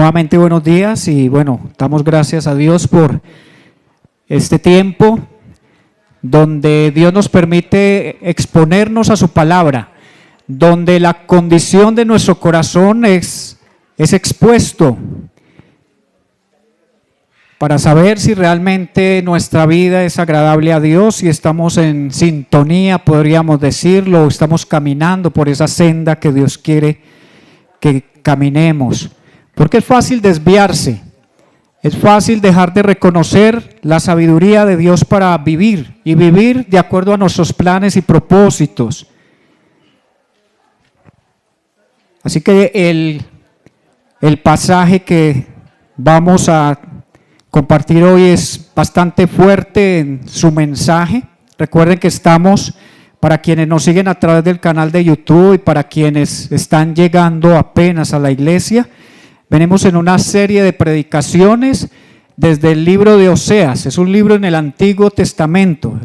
Nuevamente buenos días y bueno, damos gracias a Dios por este tiempo donde Dios nos permite exponernos a su palabra, donde la condición de nuestro corazón es expuesto para saber si realmente nuestra vida es agradable a Dios, si estamos en sintonía, podríamos decirlo, o estamos caminando por esa senda que Dios quiere que caminemos. Porque es fácil desviarse, es fácil dejar de reconocer la sabiduría de Dios para vivir y vivir de acuerdo a nuestros planes y propósitos. Así que el pasaje que vamos a compartir hoy es bastante fuerte en su mensaje. Recuerden que estamos, para quienes nos siguen a través del canal de YouTube y para quienes están llegando apenas a la iglesia, venimos en una serie de predicaciones desde el libro de Oseas. Es un libro en el Antiguo Testamento.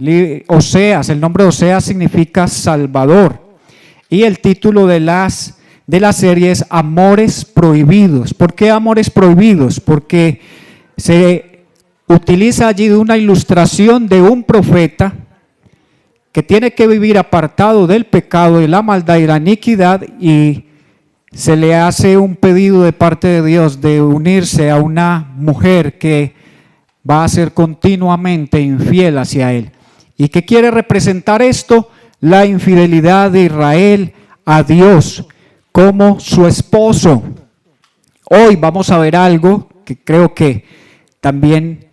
Oseas, el nombre de Oseas significa Salvador. Y el título de la serie es Amores Prohibidos. ¿Por qué Amores Prohibidos? Porque se utiliza allí una ilustración de un profeta que tiene que vivir apartado del pecado, de la maldad y la iniquidad, y se le hace un pedido de parte de Dios de unirse a una mujer que va a ser continuamente infiel hacia él. ¿Y qué quiere representar esto? La infidelidad de Israel a Dios como su esposo. Hoy vamos a ver algo que creo que también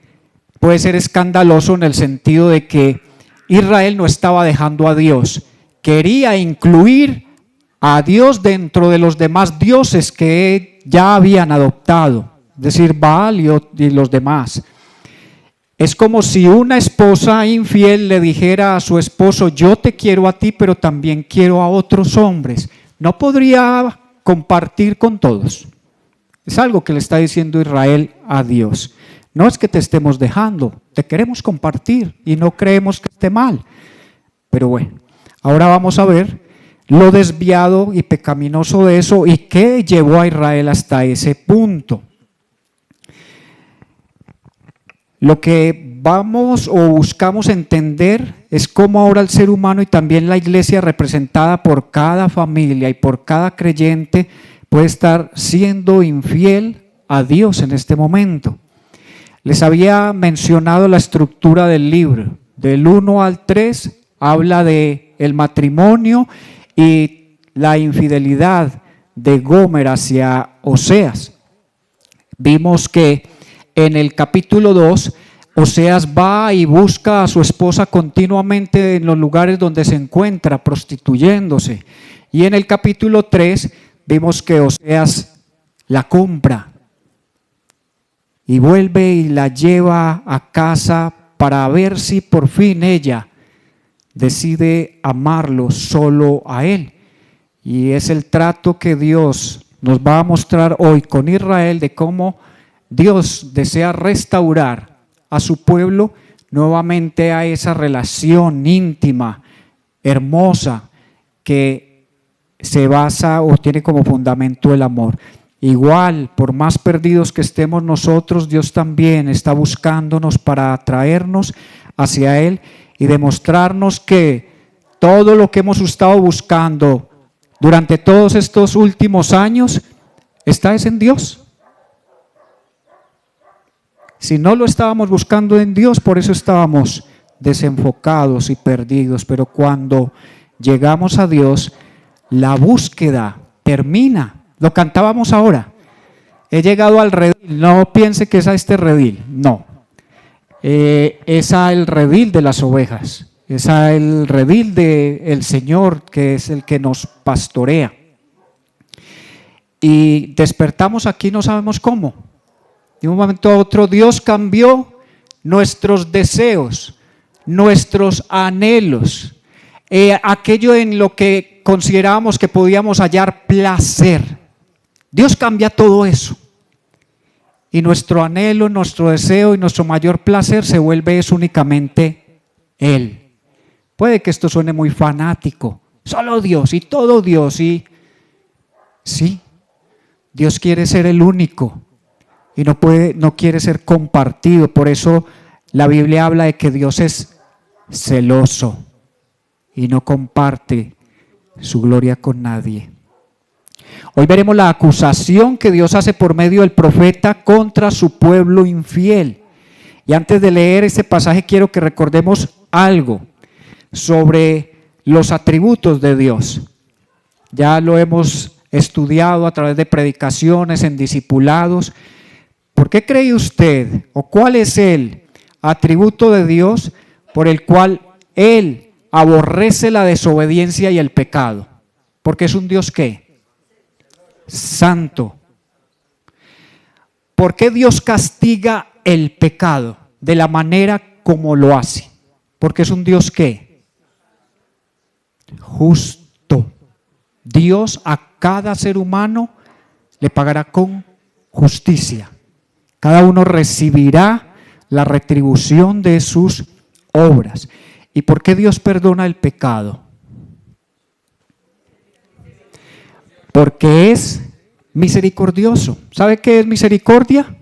puede ser escandaloso en el sentido de que Israel no estaba dejando a Dios, quería incluir a Dios dentro de los demás dioses que ya habían adoptado, es decir, Baal y los demás. Es como si una esposa infiel le dijera a su esposo: yo te quiero a ti, pero también quiero a otros hombres. No podría compartir con todos. Es algo que le está diciendo Israel a Dios. No es que te estemos dejando, te queremos compartir y no creemos que esté mal. Pero bueno, ahora vamos a ver lo desviado y pecaminoso de eso y qué llevó a Israel hasta ese punto. Lo que vamos o buscamos entender es cómo ahora el ser humano y también la iglesia representada por cada familia y por cada creyente puede estar siendo infiel a Dios en este momento. Les había mencionado la estructura del libro. Del 1 al 3 habla de el matrimonio y la infidelidad de Gomer hacia Oseas. Vimos que en el capítulo 2, Oseas va y busca a su esposa continuamente en los lugares donde se encuentra, prostituyéndose. Y en el capítulo 3 vimos que Oseas la compra y vuelve y la lleva a casa para ver si por fin ella decide amarlo solo a él. Y es el trato que Dios nos va a mostrar hoy con Israel, de cómo Dios desea restaurar a su pueblo nuevamente a esa relación íntima, hermosa, que se basa o tiene como fundamento el amor. Igual, por más perdidos que estemos nosotros, Dios también está buscándonos para atraernos hacia Él y demostrarnos que todo lo que hemos estado buscando durante todos estos últimos años está en Dios. Si no lo estábamos buscando en Dios, por eso estábamos desenfocados y perdidos. Pero cuando llegamos a Dios, la búsqueda termina. Lo cantábamos ahora. He llegado al redil. No piense que es a este redil. No. Es el redil de las ovejas. Es el redil del Señor, que es el que nos pastorea. Y despertamos aquí, no sabemos cómo. De un momento a otro Dios cambió nuestros deseos, nuestros anhelos, aquello en lo que considerábamos que podíamos hallar placer. Dios cambia todo eso. Y nuestro anhelo, nuestro deseo y nuestro mayor placer se vuelve únicamente Él. Puede que esto suene muy fanático. Solo Dios y todo Dios. Y sí, Dios quiere ser el único y no quiere ser compartido. Por eso la Biblia habla de que Dios es celoso y no comparte su gloria con nadie. Hoy veremos la acusación que Dios hace por medio del profeta contra su pueblo infiel. Y antes de leer este pasaje quiero que recordemos algo sobre los atributos de Dios. Ya lo hemos estudiado a través de predicaciones, en discipulados. ¿Por qué cree usted o cuál es el atributo de Dios por el cual Él aborrece la desobediencia y el pecado? Porque es un Dios ¿qué? Santo. ¿Por qué Dios castiga el pecado de la manera como lo hace? Porque es un Dios ¿qué? Justo. Dios a cada ser humano le pagará con justicia. Cada uno recibirá la retribución de sus obras. ¿Y por qué Dios perdona el pecado? Porque es misericordioso. ¿Sabe qué es misericordia?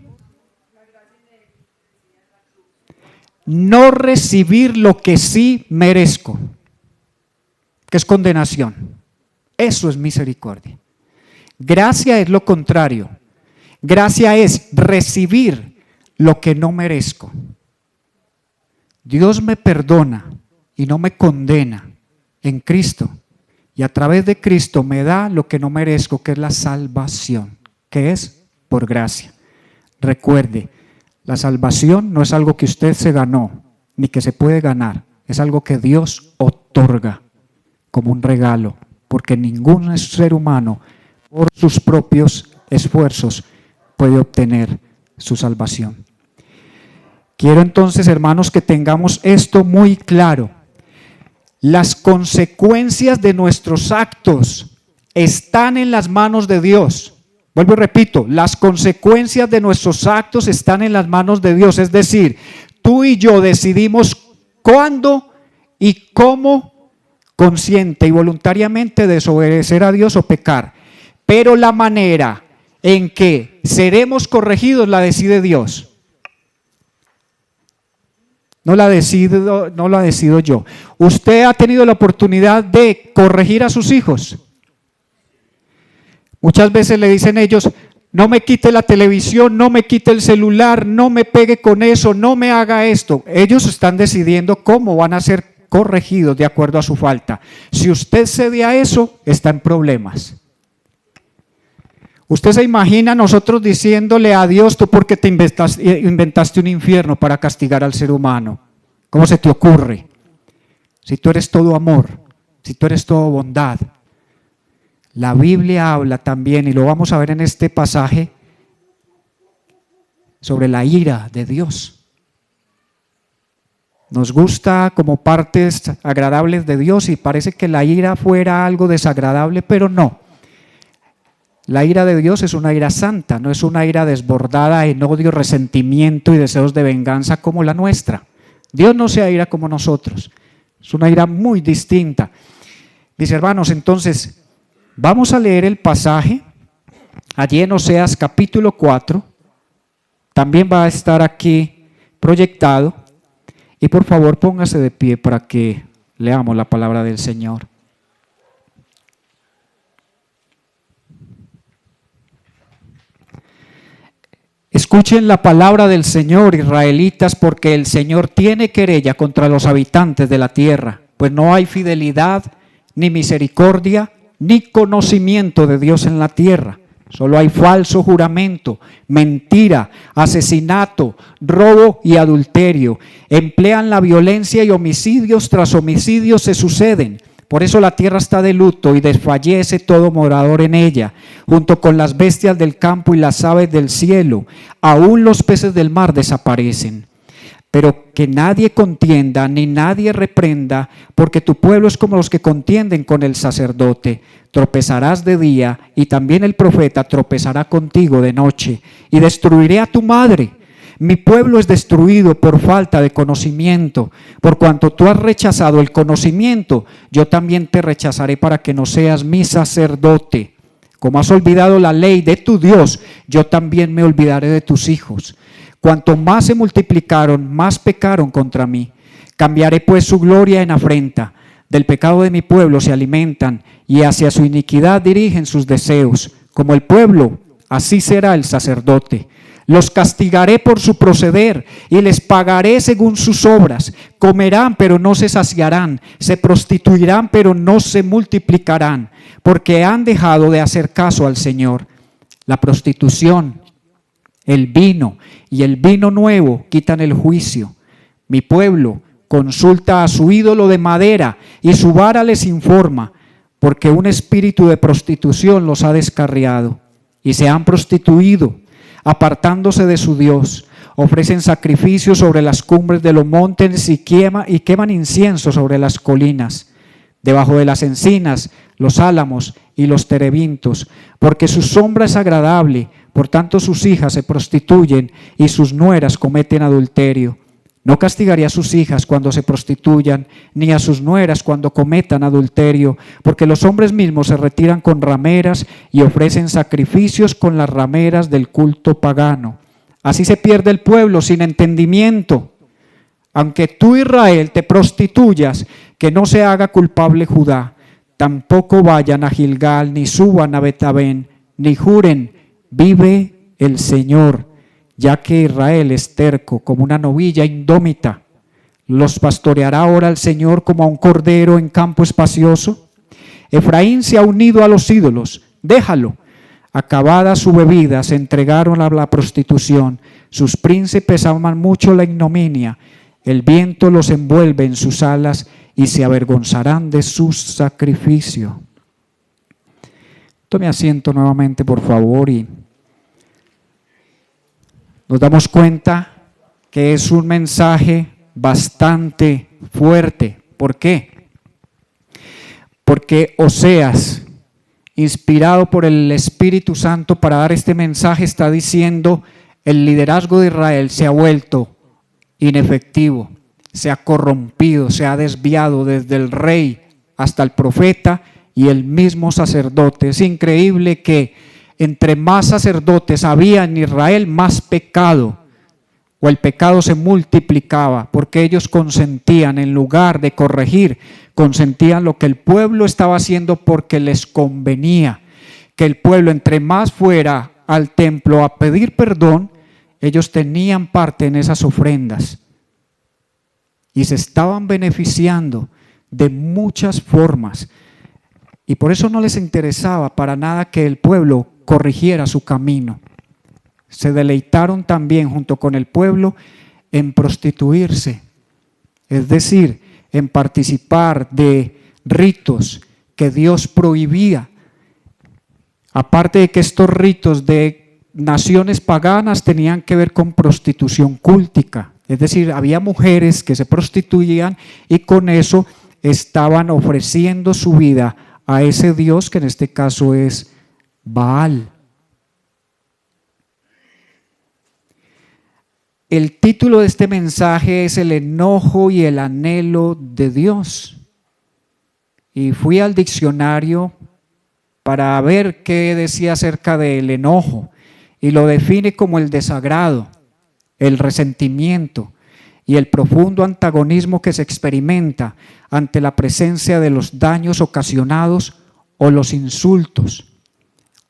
No recibir lo que sí merezco, que es condenación. Eso es misericordia. Gracia es lo contrario. Gracia es recibir lo que no merezco. Dios me perdona y no me condena en Cristo. Y a través de Cristo me da lo que no merezco, que es la salvación, que es por gracia. Recuerde, la salvación no es algo que usted se ganó, ni que se puede ganar. Es algo que Dios otorga como un regalo, porque ningún ser humano por sus propios esfuerzos puede obtener su salvación. Quiero entonces, hermanos, que tengamos esto muy claro. Las consecuencias de nuestros actos están en las manos de Dios. Vuelvo y repito, las consecuencias de nuestros actos están en las manos de Dios. Es decir, tú y yo decidimos cuándo y cómo consciente y voluntariamente desobedecer a Dios o pecar. Pero la manera en que seremos corregidos la decide Dios. No la decido yo. ¿Usted ha tenido la oportunidad de corregir a sus hijos? Muchas veces le dicen ellos, no me quite la televisión, no me quite el celular, no me pegue con eso, no me haga esto. Ellos están decidiendo cómo van a ser corregidos de acuerdo a su falta. Si usted cede a eso, está en problemas. Usted se imagina nosotros diciéndole a Dios, tú porque te inventaste un infierno para castigar al ser humano. ¿Cómo se te ocurre? Si tú eres todo amor, si tú eres todo bondad. La Biblia habla también, y lo vamos a ver en este pasaje, sobre la ira de Dios. Nos gusta como partes agradables de Dios y parece que la ira fuera algo desagradable, pero no. La ira de Dios es una ira santa, no es una ira desbordada en odio, resentimiento y deseos de venganza como la nuestra. Dios no se aira como nosotros, es una ira muy distinta. Mis hermanos, entonces, vamos a leer el pasaje allí en Oseas capítulo 4, también va a estar aquí proyectado, y por favor póngase de pie para que leamos la palabra del Señor. Escuchen la palabra del Señor, israelitas, porque el Señor tiene querella contra los habitantes de la tierra, pues no hay fidelidad, ni misericordia, ni conocimiento de Dios en la tierra. Solo hay falso juramento, mentira, asesinato, robo y adulterio. Emplean la violencia y homicidios tras homicidios se suceden. Por eso la tierra está de luto y desfallece todo morador en ella, junto con las bestias del campo y las aves del cielo. Aún los peces del mar desaparecen. Pero que nadie contienda ni nadie reprenda, porque tu pueblo es como los que contienden con el sacerdote. Tropezarás de día y también el profeta tropezará contigo de noche. Y destruiré a tu madre. Mi pueblo es destruido por falta de conocimiento. Por cuanto tú has rechazado el conocimiento, yo también te rechazaré para que no seas mi sacerdote. Como has olvidado la ley de tu Dios, yo también me olvidaré de tus hijos. Cuanto más se multiplicaron, más pecaron contra mí. Cambiaré pues su gloria en afrenta. Del pecado de mi pueblo se alimentan y hacia su iniquidad dirigen sus deseos. Como el pueblo, así será el sacerdote. Los castigaré por su proceder y les pagaré según sus obras. Comerán, pero no se saciarán. Se prostituirán, pero no se multiplicarán, porque han dejado de hacer caso al Señor. La prostitución, el vino y el vino nuevo quitan el juicio. Mi pueblo consulta a su ídolo de madera y su vara les informa, porque un espíritu de prostitución los ha descarriado y se han prostituido, apartándose de su Dios. Ofrecen sacrificios sobre las cumbres de los montes y queman incienso sobre las colinas, debajo de las encinas, los álamos y los terebintos, porque su sombra es agradable. Por tanto sus hijas se prostituyen y sus nueras cometen adulterio. No castigaré a sus hijas cuando se prostituyan, ni a sus nueras cuando cometan adulterio, porque los hombres mismos se retiran con rameras y ofrecen sacrificios con las rameras del culto pagano. Así se pierde el pueblo sin entendimiento. Aunque tú, Israel, te prostituyas, que no se haga culpable Judá. Tampoco vayan a Gilgal, ni suban a Betabén, ni juren, vive el Señor, ya que Israel es terco como una novilla indómita. ¿Los pastoreará ahora el Señor como a un cordero en campo espacioso? Efraín se ha unido a los ídolos, déjalo. Acabada su bebida, se entregaron a la prostitución. Sus príncipes aman mucho la ignominia. El viento los envuelve en sus alas y se avergonzarán de su sacrificio. Tome asiento nuevamente, por favor, y nos damos cuenta que es un mensaje bastante fuerte. ¿Por qué? Porque Oseas, inspirado por el Espíritu Santo para dar este mensaje, está diciendo: el liderazgo de Israel se ha vuelto inefectivo, se ha corrompido, se ha desviado desde el rey hasta el profeta y el mismo sacerdote. Es increíble que entre más sacerdotes había en Israel, más pecado, o el pecado se multiplicaba, porque ellos consentían, en lugar de corregir, consentían lo que el pueblo estaba haciendo porque les convenía. Que el pueblo, entre más fuera al templo a pedir perdón, ellos tenían parte en esas ofrendas y se estaban beneficiando de muchas formas. Y por eso no les interesaba para nada que el pueblo corrigiera su camino. Se deleitaron también junto con el pueblo en prostituirse, es decir, en participar de ritos que Dios prohibía. Aparte de que estos ritos de naciones paganas tenían que ver con prostitución cúltica, es decir, había mujeres que se prostituían y con eso estaban ofreciendo su vida a ese Dios, que en este caso es Baal. El título de este mensaje es El enojo y el anhelo de Dios. Y fui al diccionario para ver qué decía acerca del enojo, y lo define como el desagrado, el resentimiento y el profundo antagonismo que se experimenta ante la presencia de los daños ocasionados o los insultos.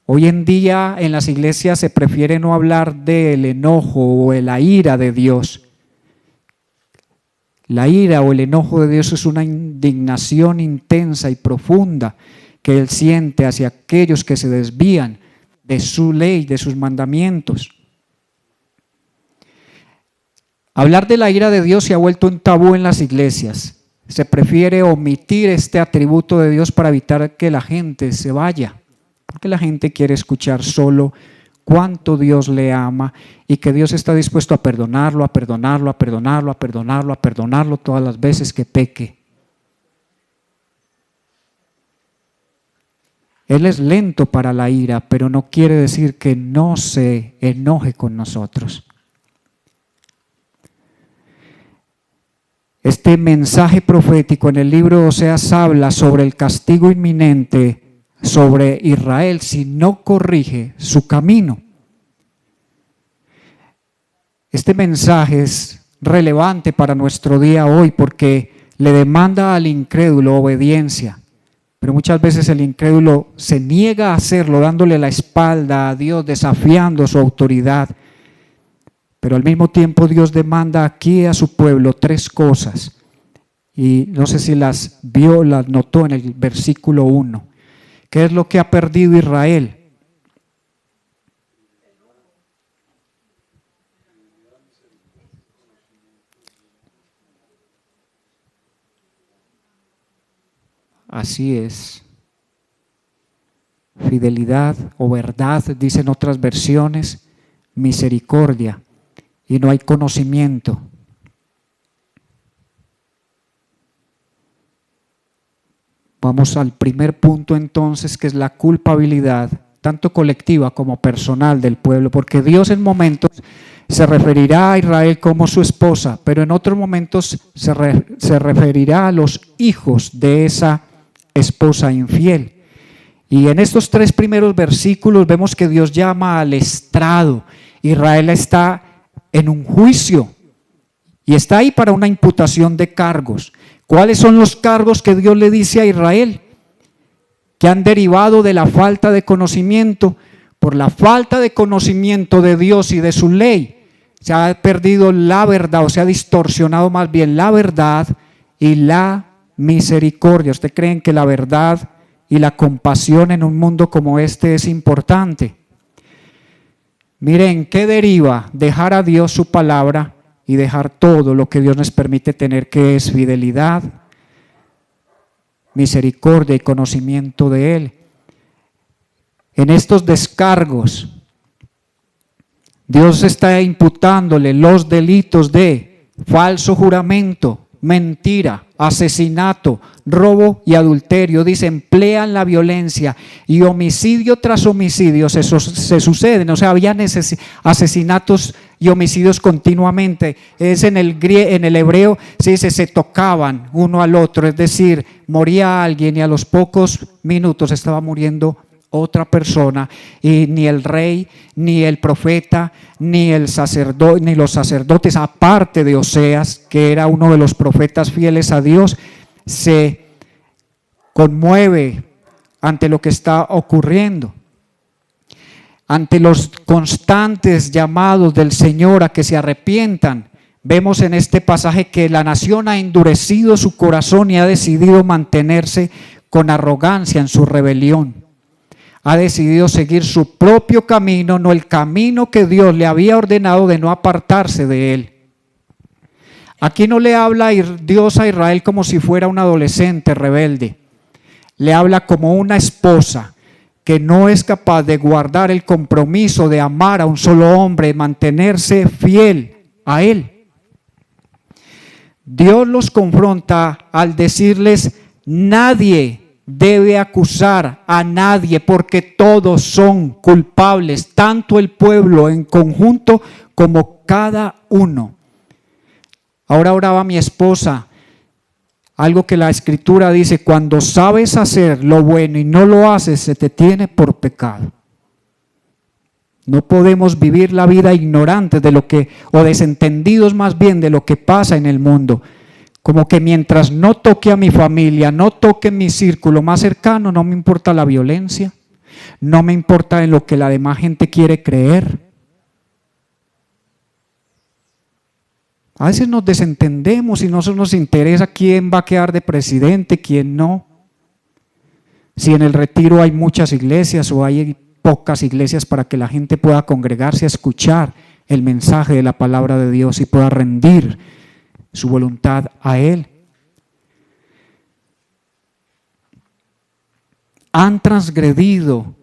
Hoy en día en las iglesias se prefiere no hablar del enojo o de la ira de Dios. La ira o el enojo de Dios es una indignación intensa y profunda que Él siente hacia aquellos que se desvían de su ley, de sus mandamientos. Hablar de la ira de Dios se ha vuelto un tabú en las iglesias. Se prefiere omitir este atributo de Dios para evitar que la gente se vaya, porque la gente quiere escuchar solo cuánto Dios le ama y que Dios está dispuesto a perdonarlo, a perdonarlo, a perdonarlo, a perdonarlo, a perdonarlo todas las veces que peque. Él es lento para la ira, pero no quiere decir que no se enoje con nosotros. Este mensaje profético en el libro de Oseas habla sobre el castigo inminente sobre Israel si no corrige su camino. Este mensaje es relevante para nuestro día hoy porque le demanda al incrédulo obediencia, pero muchas veces el incrédulo se niega a hacerlo, dándole la espalda a Dios, desafiando su autoridad. Pero al mismo tiempo Dios demanda aquí a su pueblo 3 cosas, y no sé si las vio, las notó en el versículo 1. ¿Qué es lo que ha perdido Israel? Así es. Fidelidad o verdad, dicen otras versiones, misericordia, y no hay conocimiento. Vamos al primer punto entonces, que es la culpabilidad, tanto colectiva como personal del pueblo, porque Dios en momentos se referirá a Israel como su esposa, pero en otros momentos se referirá a los hijos de esa esposa infiel. Y en estos 3 primeros versículos vemos que Dios llama al estrado. Israel está en un juicio y está ahí para una imputación de cargos. ¿Cuáles son los cargos que Dios le dice a Israel? Que han derivado de la falta de conocimiento. Por la falta de conocimiento de Dios y de su ley, se ha perdido la verdad, o se ha distorsionado más bien la verdad y la misericordia. ¿Usted cree que la verdad y la compasión en un mundo como este es importante? Miren, ¿qué deriva dejar a Dios su palabra y dejar todo lo que Dios nos permite tener, que es fidelidad, misericordia y conocimiento de Él? En estos descargos, Dios está imputándole los delitos de falso juramento, mentira, asesinato, robo y adulterio. Dice, emplean la violencia y homicidio tras homicidio se suceden. O sea, había asesinatos y homicidios continuamente. Es en el hebreo se dice, se tocaban uno al otro, es decir, moría alguien y a los pocos minutos estaba muriendo otra persona, y ni el rey, ni el profeta, ni el sacerdote, ni los sacerdotes, aparte de Oseas, que era uno de los profetas fieles a Dios, se conmueve ante lo que está ocurriendo, ante los constantes llamados del Señor a que se arrepientan. Vemos en este pasaje que la nación ha endurecido su corazón y ha decidido mantenerse con arrogancia en su rebelión. Ha decidido seguir su propio camino, no el camino que Dios le había ordenado, de no apartarse de él. Aquí no le habla Dios a Israel como si fuera un adolescente rebelde. Le habla como una esposa que no es capaz de guardar el compromiso de amar a un solo hombre, mantenerse fiel a él. Dios los confronta al decirles: nadie debe acusar a nadie, porque todos son culpables, tanto el pueblo en conjunto como cada uno. Ahora oraba mi esposa, algo que la Escritura dice: cuando sabes hacer lo bueno y no lo haces, se te tiene por pecado. No podemos vivir la vida ignorantes de lo que, o desentendidos más bien de lo que pasa en el mundo. Como que mientras no toque a mi familia, no toque mi círculo más cercano, no me importa la violencia, no me importa en lo que la demás gente quiere creer. A veces nos desentendemos y no nos interesa quién va a quedar de presidente, quién no. Si en el retiro hay muchas iglesias o hay pocas iglesias para que la gente pueda congregarse a escuchar el mensaje de la palabra de Dios y pueda rendir su voluntad a Él. Han transgredido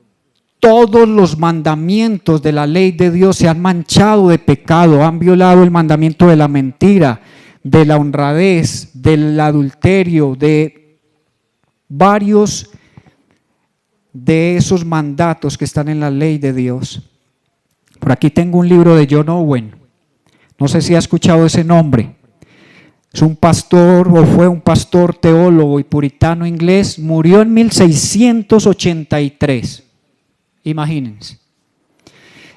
todos los mandamientos de la ley de Dios, se han manchado de pecado, han violado el mandamiento de la mentira, de la honradez, del adulterio, de varios de esos mandatos que están en la ley de Dios. Por aquí tengo un libro de John Owen, no sé si ha escuchado ese nombre. es un pastor o fue un pastor teólogo y puritano inglés, murió en 1683. Imagínense.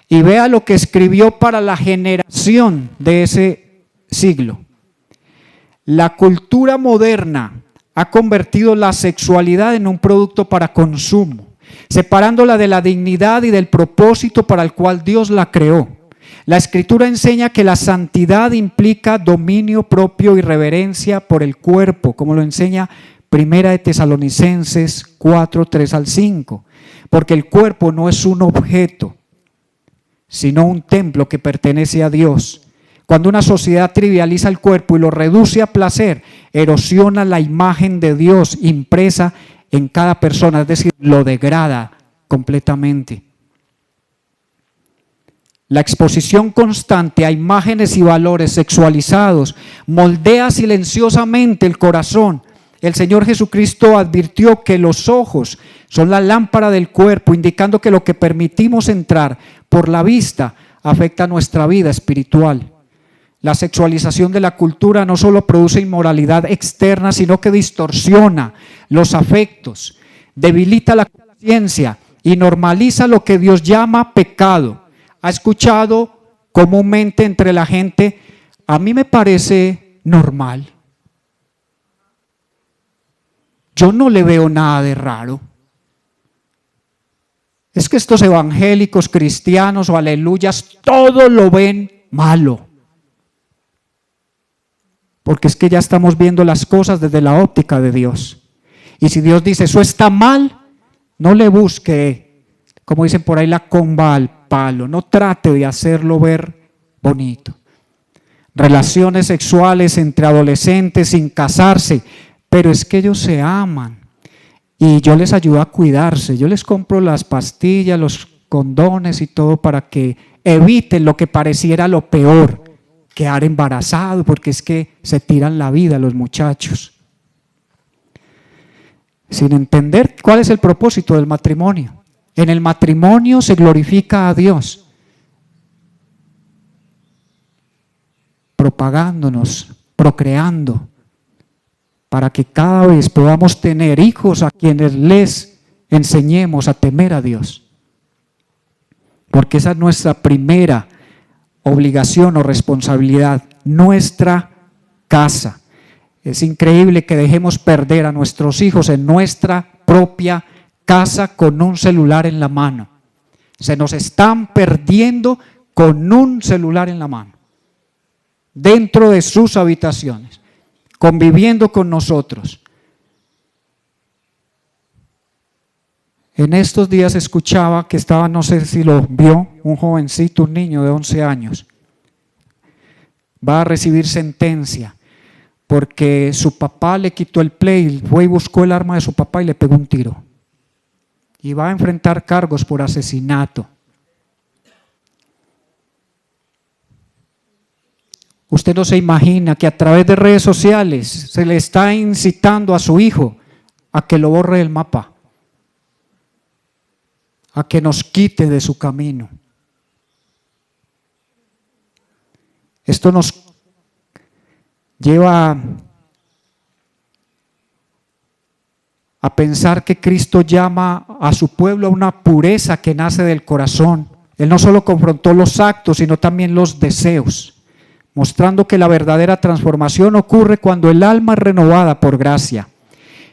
Y vea lo que escribió para la generación de ese siglo. La cultura moderna ha convertido la sexualidad en un producto para consumo, separándola de la dignidad y del propósito para el cual Dios la creó. La Escritura enseña que la santidad implica dominio propio y reverencia por el cuerpo, como lo enseña Primera de Tesalonicenses 4, 3 al 5, porque el cuerpo no es un objeto, sino un templo que pertenece a Dios. Cuando una sociedad trivializa el cuerpo y lo reduce a placer, erosiona la imagen de Dios impresa en cada persona, es decir, lo degrada completamente. La exposición constante a imágenes y valores sexualizados moldea silenciosamente el corazón. El Señor Jesucristo advirtió que los ojos son la lámpara del cuerpo, indicando que lo que permitimos entrar por la vista afecta nuestra vida espiritual. La sexualización de la cultura no solo produce inmoralidad externa, sino que distorsiona los afectos, debilita la conciencia y normaliza lo que Dios llama pecado. ¿Ha escuchado comúnmente entre la gente? A mí me parece normal. Yo no le veo nada de raro. Es que estos evangélicos, cristianos o aleluyas, todo lo ven malo. Porque es que ya estamos viendo las cosas desde la óptica de Dios. Y si Dios dice, eso está mal, no le busque, como dicen por ahí, la comba al palo. No trate de hacerlo ver bonito. Relaciones sexuales entre adolescentes sin casarse, pero es que ellos se aman. Y yo les ayudo a cuidarse. Yo les compro las pastillas, los condones y todo para que eviten lo que pareciera lo peor, quedar embarazado, porque es que se tiran la vida los muchachos. Sin entender cuál es el propósito del matrimonio. En el matrimonio se glorifica a Dios, propagándonos, procreando, para que cada vez podamos tener hijos a quienes les enseñemos a temer a Dios. Porque esa es nuestra primera obligación o responsabilidad, nuestra casa. Es increíble que dejemos perder a nuestros hijos en nuestra propia casa con un celular en la mano. Se nos están perdiendo con un celular en la mano, dentro de sus habitaciones, conviviendo con nosotros. En estos días escuchaba que estaba, no sé si lo vio, un jovencito, un niño de 11 años. Va a recibir sentencia porque su papá le quitó el play, fue y buscó el arma de su papá y le pegó un tiro. Y va a enfrentar cargos por asesinato. Usted no se imagina que a través de redes sociales se le está incitando a su hijo a que lo borre del mapa, a que nos quite de su camino. Esto nos lleva a pensar que Cristo llama a su pueblo a una pureza que nace del corazón. Él no solo confrontó los actos, sino también los deseos, mostrando que la verdadera transformación ocurre cuando el alma es renovada por gracia.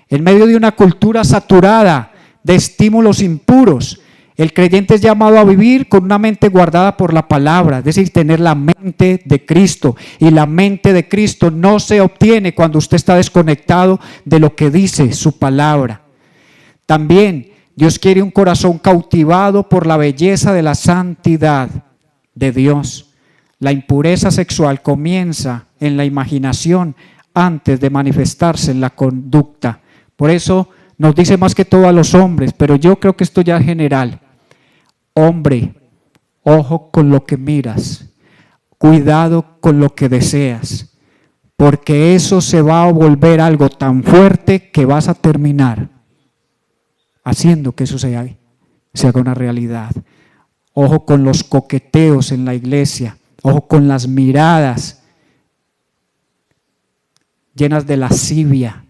En medio de una cultura saturada de estímulos impuros, el creyente es llamado a vivir con una mente guardada por la palabra, es decir, tener la mente de Cristo. Y la mente de Cristo no se obtiene cuando usted está desconectado de lo que dice su palabra. También Dios quiere un corazón cautivado por la belleza de la santidad de Dios. La impureza sexual comienza en la imaginación antes de manifestarse en la conducta. Por eso nos dice más que todo a los hombres, pero yo creo que esto ya es general. Hombre, ojo con lo que miras, cuidado con lo que deseas, porque eso se va a volver algo tan fuerte que vas a terminar haciendo que eso se haga una realidad. Ojo con los coqueteos en la iglesia, ojo con las miradas. llenas de lascivia.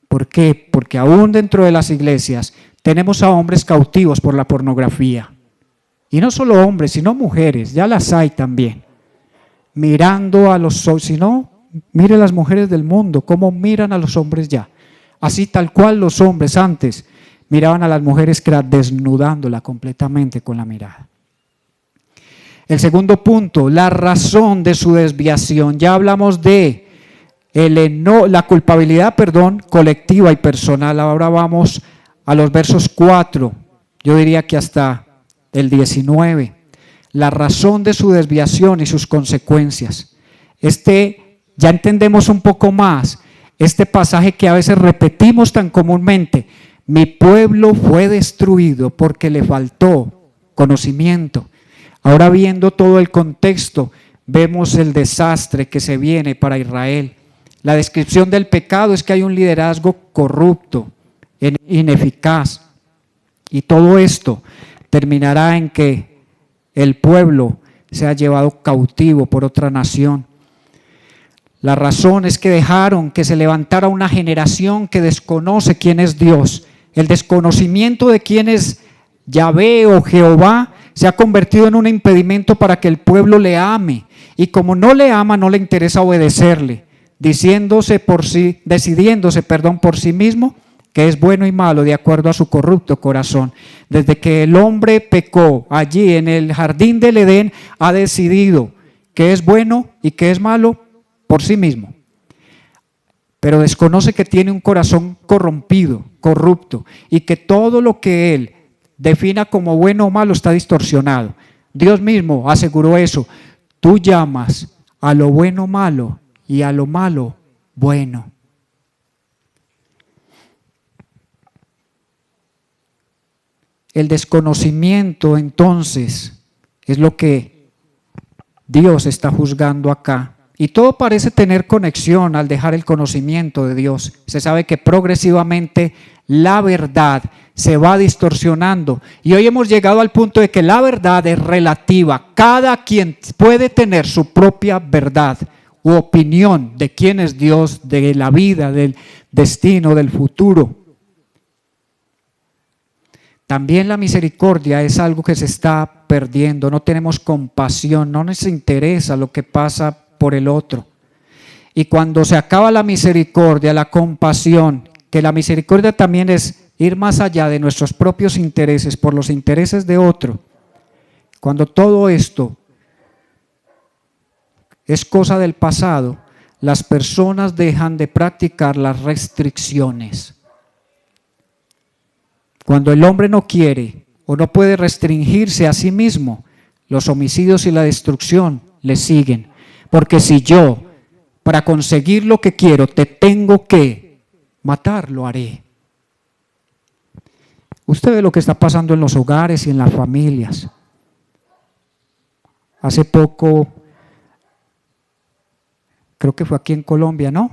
¿Por qué? Porque aún dentro de las iglesias tenemos a hombres cautivos por la pornografía. Y no solo hombres, sino mujeres, ya las hay también. Mirando a los, si no, mire las mujeres del mundo, cómo miran a los hombres ya. Así tal cual los hombres antes miraban a las mujeres que era desnudándola completamente con la mirada. El segundo punto, la razón de su desviación. Ya hablamos de la culpabilidad, colectiva y personal. Ahora vamos a los versos 4, yo diría que hasta el 19. La razón de su desviación y sus consecuencias. Ya entendemos un poco más este pasaje que a veces repetimos tan comúnmente. Mi pueblo fue destruido porque le faltó conocimiento. Ahora viendo todo el contexto, vemos el desastre que se viene para Israel. La descripción del pecado es que hay un liderazgo corrupto, ineficaz. Y todo esto terminará en que el pueblo sea llevado cautivo por otra nación. La razón es que dejaron que se levantara una generación que desconoce quién es Dios. El desconocimiento de quién es Yahvé o Jehová se ha convertido en un impedimento para que el pueblo le ame. Y como no le ama, no le interesa obedecerle, decidiéndose por sí mismo que es bueno y malo de acuerdo a su corrupto corazón. Desde que el hombre pecó allí en el jardín del Edén, ha decidido qué es bueno y qué es malo por sí mismo. Pero desconoce que tiene un corazón corrompido, corrupto, y que todo lo que él defina como bueno o malo está distorsionado. Dios mismo aseguró eso. Tú llamas a lo bueno malo y a lo malo bueno. El desconocimiento, entonces, es lo que Dios está juzgando acá. Y todo parece tener conexión al dejar el conocimiento de Dios. Se sabe que progresivamente la verdad se va distorsionando. Y hoy hemos llegado al punto de que la verdad es relativa. Cada quien puede tener su propia verdad u opinión de quién es Dios, de la vida, del destino, del futuro. También la misericordia es algo que se está perdiendo. No tenemos compasión, no nos interesa lo que pasa por el otro. Y cuando se acaba la misericordia, la compasión, que la misericordia también es ir más allá de nuestros propios intereses por los intereses de otro. Cuando todo esto es cosa del pasado, las personas dejan de practicar las restricciones. Cuando el hombre no quiere o no puede restringirse a sí mismo, los homicidios y la destrucción le siguen. Porque si yo, para conseguir lo que quiero, te tengo que matar, lo haré. Usted ve lo que está pasando en los hogares y en las familias. Hace poco, creo que fue aquí en Colombia, ¿no?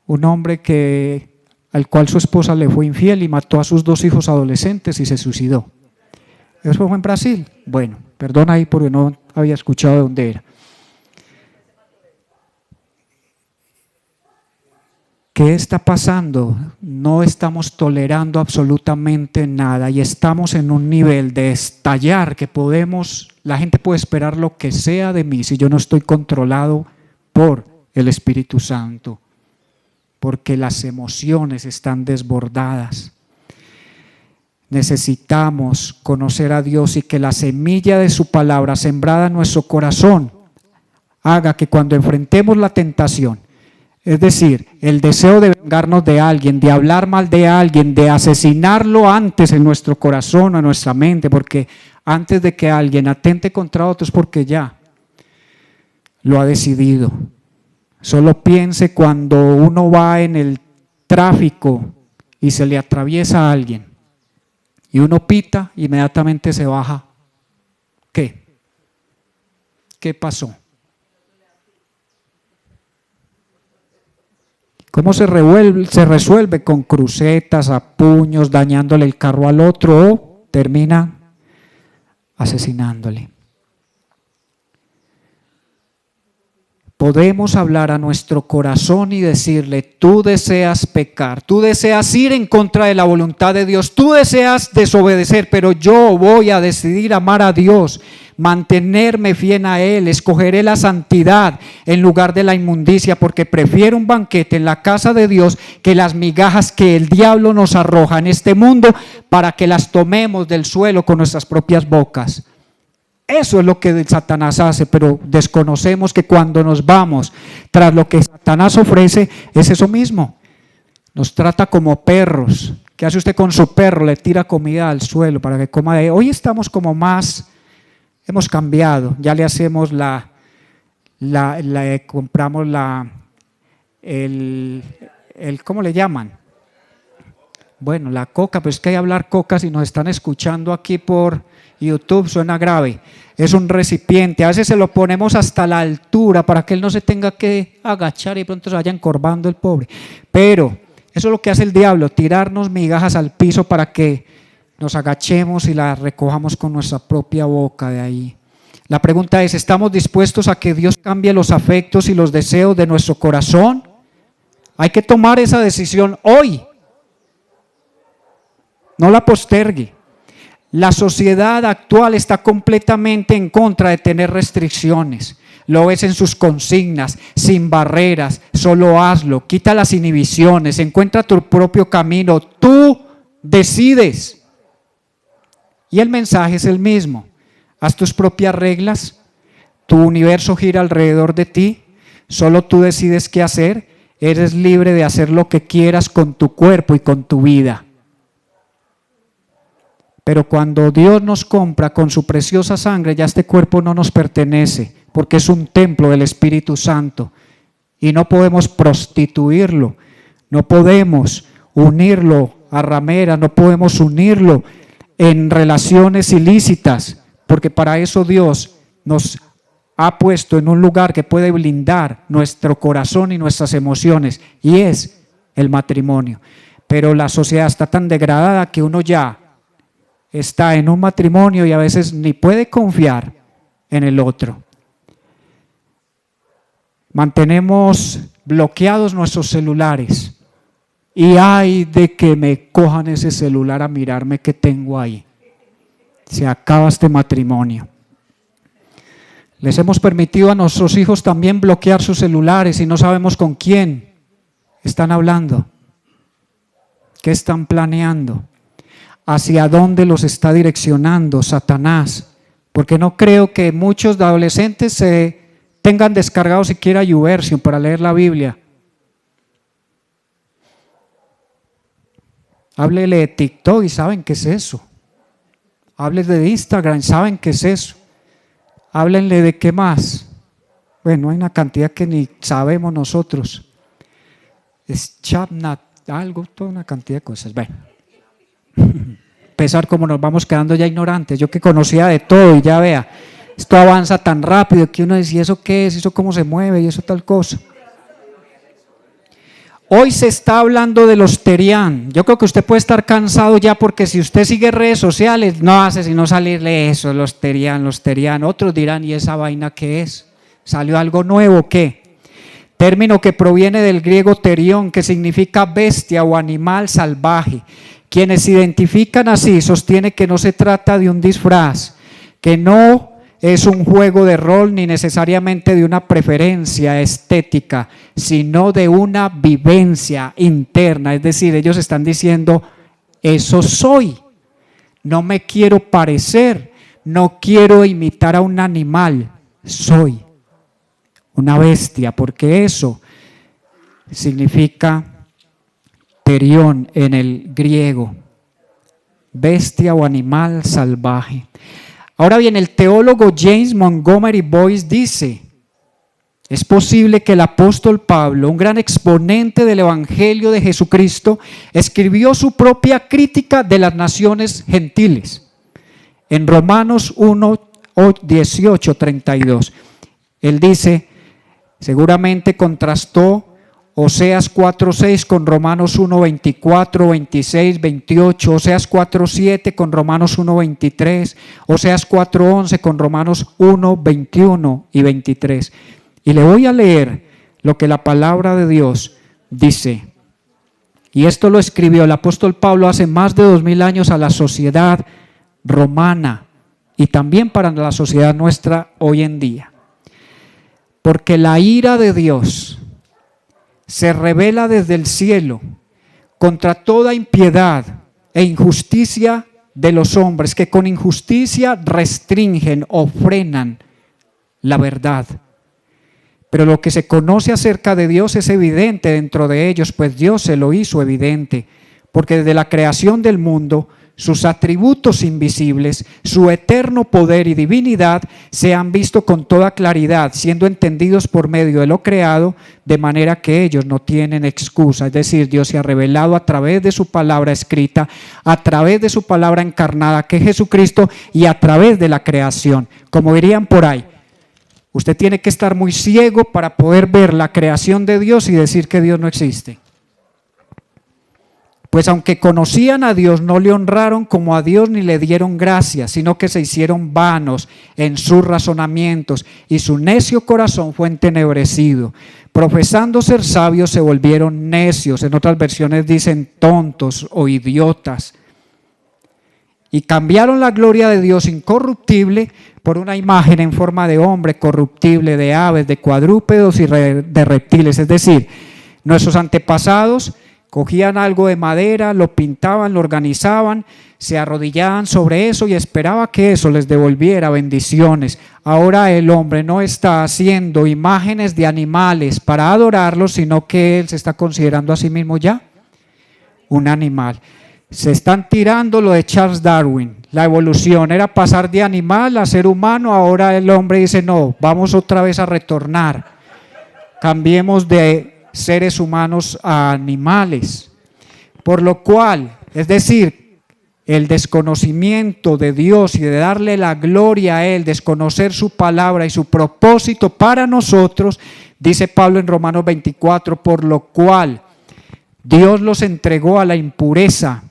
Un hombre al cual su esposa le fue infiel y mató a sus 2 hijos adolescentes y se suicidó. ¿Eso fue en Brasil? Bueno, perdona ahí porque no había escuchado de dónde era. ¿Qué está pasando? No estamos tolerando absolutamente nada y estamos en un nivel de estallar que la gente puede esperar lo que sea de mí si yo no estoy controlado por el Espíritu Santo. Porque las emociones están desbordadas. Necesitamos conocer a Dios y que la semilla de su palabra sembrada en nuestro corazón haga que cuando enfrentemos la tentación, es decir, el deseo de vengarnos de alguien, de hablar mal de alguien, de asesinarlo antes en nuestro corazón o en nuestra mente, porque antes de que alguien atente contra otro es porque ya lo ha decidido. Solo piense cuando uno va en el tráfico y se le atraviesa a alguien y uno pita, inmediatamente se baja. ¿Qué? ¿Qué pasó? ¿Cómo se resuelve? Con crucetas, a puños, dañándole el carro al otro o termina asesinándole. podemos hablar a nuestro corazón y decirle: tú deseas pecar, tú deseas ir en contra de la voluntad de Dios, tú deseas desobedecer, pero yo voy a decidir amar a Dios, mantenerme fiel a Él, escogeré la santidad en lugar de la inmundicia, porque prefiero un banquete en la casa de Dios que las migajas que el diablo nos arroja en este mundo para que las tomemos del suelo con nuestras propias bocas. Eso es lo que Satanás hace, pero desconocemos que cuando nos vamos tras lo que Satanás ofrece es eso mismo. Nos trata como perros. ¿Qué hace usted con su perro? Le tira comida al suelo para que coma de él. Hoy estamos como más, hemos cambiado. Ya le hacemos compramos ¿cómo le llaman? Bueno, la coca, pues es que hay que hablar coca si nos están escuchando aquí por YouTube, suena grave. Es un recipiente, a veces se lo ponemos hasta la altura para que él no se tenga que agachar y pronto se vaya encorvando el pobre. Pero eso es lo que hace el diablo, tirarnos migajas al piso para que nos agachemos y las recojamos con nuestra propia boca de ahí. La pregunta es: ¿estamos dispuestos a que Dios cambie los afectos y los deseos de nuestro corazón? Hay que tomar esa decisión hoy. No la postergue. La sociedad actual está completamente en contra de tener restricciones. Lo ves en sus consignas: sin barreras, solo hazlo, quita las inhibiciones, encuentra tu propio camino, tú decides. Y el mensaje es el mismo: haz tus propias reglas, tu universo gira alrededor de ti, solo tú decides qué hacer, eres libre de hacer lo que quieras con tu cuerpo y con tu vida. Pero cuando Dios nos compra con su preciosa sangre, ya este cuerpo no nos pertenece, porque es un templo del Espíritu Santo y no podemos prostituirlo, no podemos unirlo a rameras, no podemos unirlo en relaciones ilícitas, porque para eso Dios nos ha puesto en un lugar que puede blindar nuestro corazón y nuestras emociones, y es el matrimonio. Pero la sociedad está tan degradada que uno ya está en un matrimonio y a veces ni puede confiar en el otro. Mantenemos bloqueados nuestros celulares y ay de que me cojan ese celular a mirarme qué tengo ahí. Se acaba este matrimonio. Les hemos permitido a nuestros hijos también bloquear sus celulares y no sabemos con quién están hablando, qué están planeando, hacia dónde los está direccionando Satanás, porque no creo que muchos adolescentes se tengan descargado siquiera YouVersion para leer la Biblia. Háblele de TikTok y saben qué es eso. Háblele de Instagram, saben qué es eso. Háblenle de qué más. Bueno, hay una cantidad que ni sabemos nosotros. Snapchat, algo, toda una cantidad de cosas. Bueno. Pesar como nos vamos quedando ya ignorantes. Yo que conocía de todo y ya vea, esto avanza tan rápido que uno decía: ¿eso qué es? ¿Eso cómo se mueve? Y eso tal cosa. Hoy se está hablando de los terián. Yo creo que usted puede estar cansado ya, porque si usted sigue redes sociales no hace sino salirle eso, los terián. Otros dirán: ¿y esa vaina qué es? ¿Salió algo nuevo? ¿Qué? Término que proviene del griego terión, que significa bestia o animal salvaje. Quienes se identifican así sostienen que no se trata de un disfraz, que no es un juego de rol ni necesariamente de una preferencia estética, sino de una vivencia interna. Es decir, ellos están diciendo: eso soy, no me quiero parecer, no quiero imitar a un animal, soy una bestia, porque eso significa terión en el griego, bestia o animal salvaje. Ahora bien, el teólogo James Montgomery Boyce dice: es posible que el apóstol Pablo, un gran exponente del Evangelio de Jesucristo, escribió su propia crítica de las naciones gentiles. En Romanos 1, 18, 32, él dice, seguramente contrastó Oseas 4:6 con Romanos 1:24, 26, 28, Oseas 4:7 con Romanos 1:23, Oseas 4:11 con Romanos 1:21 y 23. Y le voy a leer lo que la palabra de Dios dice. Y esto lo escribió el apóstol Pablo hace más de 2000 años a la sociedad romana y también para la sociedad nuestra hoy en día. Porque la ira de Dios se revela desde el cielo contra toda impiedad e injusticia de los hombres que con injusticia restringen o frenan la verdad. Pero lo que se conoce acerca de Dios es evidente dentro de ellos, pues Dios se lo hizo evidente, porque desde la creación del mundo, sus atributos invisibles, su eterno poder y divinidad se han visto con toda claridad, siendo entendidos por medio de lo creado, de manera que ellos no tienen excusa. Es decir, Dios se ha revelado a través de su palabra escrita, a través de su palabra encarnada, que es Jesucristo, y a través de la creación. Como dirían por ahí, usted tiene que estar muy ciego para poder ver la creación de Dios y decir que Dios no existe. Pues aunque conocían a Dios, no le honraron como a Dios ni le dieron gracias, sino que se hicieron vanos en sus razonamientos y su necio corazón fue entenebrecido. Profesando ser sabios se volvieron necios, en otras versiones dicen tontos o idiotas. Y cambiaron la gloria de Dios incorruptible por una imagen en forma de hombre corruptible, de aves, de cuadrúpedos y de reptiles. Es decir, nuestros antepasados cogían algo de madera, lo pintaban, lo organizaban, se arrodillaban sobre eso y esperaba que eso les devolviera bendiciones. Ahora el hombre no está haciendo imágenes de animales para adorarlos, sino que él se está considerando a sí mismo ya un animal. Se están tirando lo de Charles Darwin, la evolución era pasar de animal a ser humano, ahora el hombre dice no, vamos otra vez a retornar, cambiemos de seres humanos a animales, por lo cual, es decir, el desconocimiento de Dios y de darle la gloria a Él, desconocer su palabra y su propósito para nosotros, dice Pablo en Romanos 24, por lo cual Dios los entregó a la impureza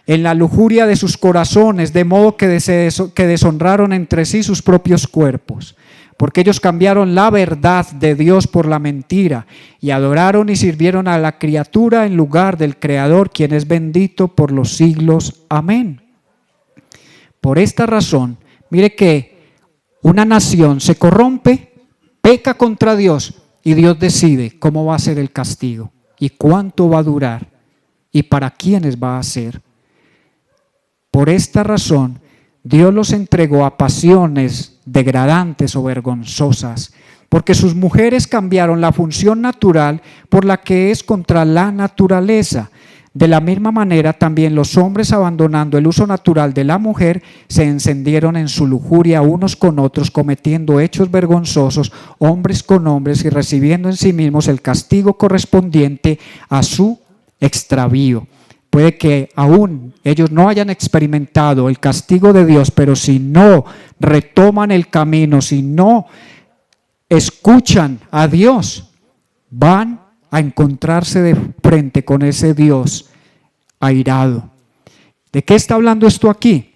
en la lujuria de sus corazones, de modo que deshonraron entre sí sus propios cuerpos. Porque ellos cambiaron la verdad de Dios por la mentira y adoraron y sirvieron a la criatura en lugar del Creador, quien es bendito por los siglos. Amén. Por esta razón, mire que una nación se corrompe, peca contra Dios y Dios decide cómo va a ser el castigo y cuánto va a durar y para quiénes va a ser. Por esta razón, Dios los entregó a pasiones degradantes o vergonzosas, porque sus mujeres cambiaron la función natural por la que es contra la naturaleza. De la misma manera, también los hombres, abandonando el uso natural de la mujer, se encendieron en su lujuria unos con otros, cometiendo hechos vergonzosos, hombres con hombres, y recibiendo en sí mismos el castigo correspondiente a su extravío. Puede que aún ellos no hayan experimentado el castigo de Dios, pero si no retoman el camino, si no escuchan a Dios, van a encontrarse de frente con ese Dios airado. ¿De qué está hablando esto aquí?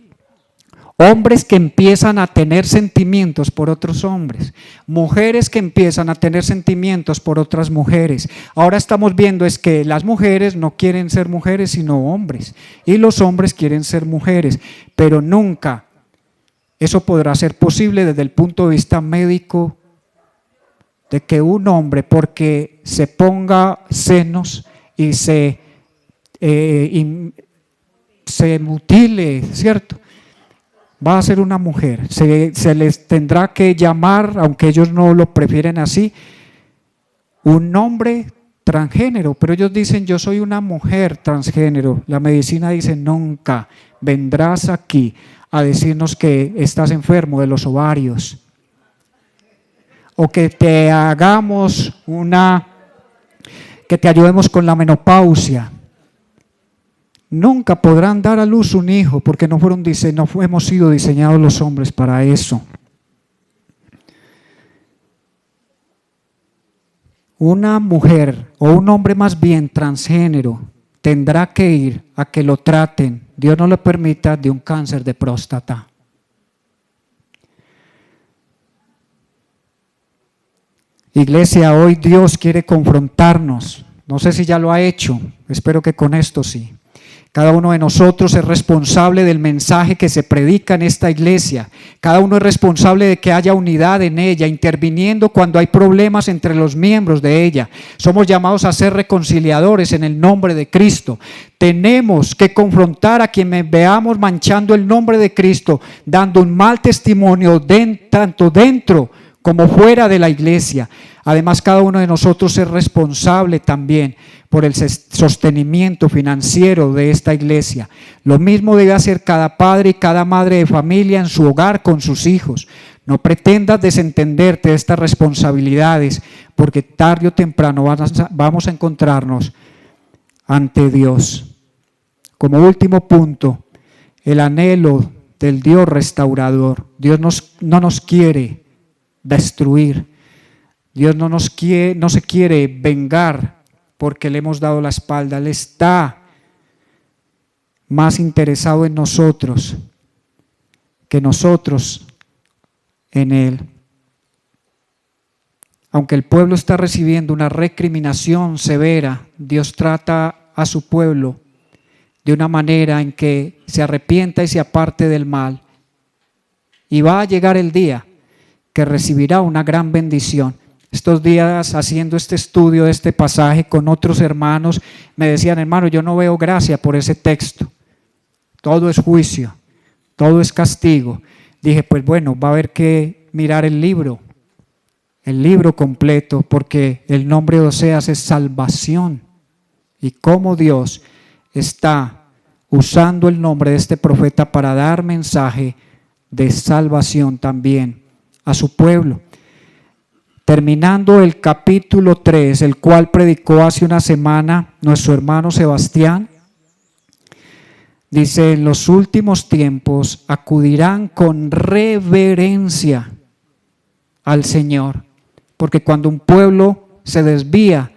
Hombres que empiezan a tener sentimientos por otros hombres, mujeres que empiezan a tener sentimientos por otras mujeres. Ahora estamos viendo es que las mujeres no quieren ser mujeres sino hombres, y los hombres quieren ser mujeres, pero nunca eso podrá ser posible desde el punto de vista médico, de que un hombre porque se ponga senos y se mutile, ¿cierto?, va a ser una mujer, se les tendrá que llamar, aunque ellos no lo prefieren así, un hombre transgénero, pero ellos dicen yo soy una mujer transgénero. La medicina dice nunca vendrás aquí a decirnos que estás enfermo de los ovarios o que te hagamos que te ayudemos con la menopausia. Nunca podrán dar a luz un hijo porque no hemos sido diseñados los hombres para eso. Una mujer o un hombre más bien transgénero tendrá que ir a que lo traten, Dios no le permita, de un cáncer de próstata. Iglesia, hoy Dios quiere confrontarnos. No sé si ya lo ha hecho, espero que con esto sí. Cada uno de nosotros es responsable del mensaje que se predica en esta iglesia. Cada uno es responsable de que haya unidad en ella, interviniendo cuando hay problemas entre los miembros de ella. Somos llamados a ser reconciliadores en el nombre de Cristo. Tenemos que confrontar a quienes veamos manchando el nombre de Cristo, dando un mal testimonio tanto dentro como fuera de la iglesia. Además, cada uno de nosotros es responsable también por el sostenimiento financiero de esta iglesia. Lo mismo debe hacer cada padre y cada madre de familia en su hogar con sus hijos. No pretendas desentenderte de estas responsabilidades, porque tarde o temprano vamos a encontrarnos ante Dios. Como último punto, el anhelo del Dios restaurador. Dios no nos quiere destruir. Dios no se quiere vengar porque le hemos dado la espalda. Él está más interesado en nosotros que nosotros en Él. Aunque el pueblo está recibiendo una recriminación severa, Dios trata a su pueblo de una manera en que se arrepienta y se aparte del mal. Y va a llegar el día que recibirá una gran bendición. Estos días, haciendo este estudio de este pasaje con otros hermanos, me decían: hermano, yo no veo gracia por ese texto. Todo es juicio, todo es castigo. Dije, pues bueno, va a haber que mirar el libro completo, porque el nombre de Oseas es salvación. Y cómo Dios está usando el nombre de este profeta para dar mensaje de salvación también a su pueblo. Terminando el capítulo 3, el cual predicó hace una semana nuestro hermano Sebastián, dice: en los últimos tiempos acudirán con reverencia al Señor, porque cuando un pueblo se desvía,